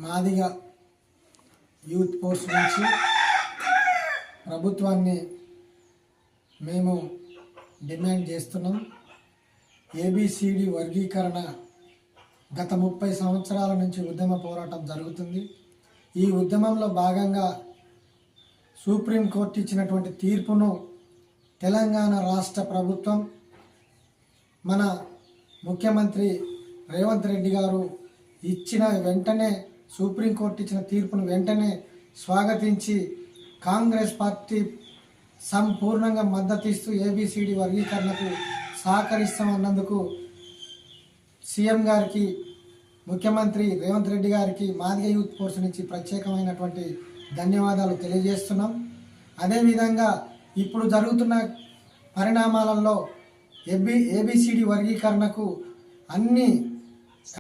Madiga youth force నుంచి ప్రభుత్వాన్ని మేము డిమాండ్ చేస్తున్నాం. ఏబిసిడి వర్గీకరణ గత 30 సంవత్సరాల నుంచి ఉద్యమ పోరాటం జరుగుతుంది. ఈ ఉద్యమంలో భాగంగా సుప్రీంకోర్టు ఇచ్చినటువంటి తీర్పును తెలంగాణ రాష్ట్ర ప్రభుత్వం మన ముఖ్యమంత్రి రేవంత్ రెడ్డి గారు ఇచ్చిన వెంటనే సుప్రీంకోర్టు ఇచ్చిన తీర్పును వెంటనే స్వాగతించి కాంగ్రెస్ పార్టీ సంపూర్ణంగా మద్దతు ఇస్తూ ఏబిసిడి వర్గీకరణకు సహకరిస్తామన్నందుకు సీఎం గారికి, ముఖ్యమంత్రి రేవంత్ రెడ్డి గారికి మాదిగ యూత్ ఫోర్స్ నుంచి ప్రత్యేకమైనటువంటి ధన్యవాదాలు తెలియజేస్తున్నాం. అదేవిధంగా ఇప్పుడు జరుగుతున్న పరిణామాలలో ఏబిసిడి వర్గీకరణకు అన్ని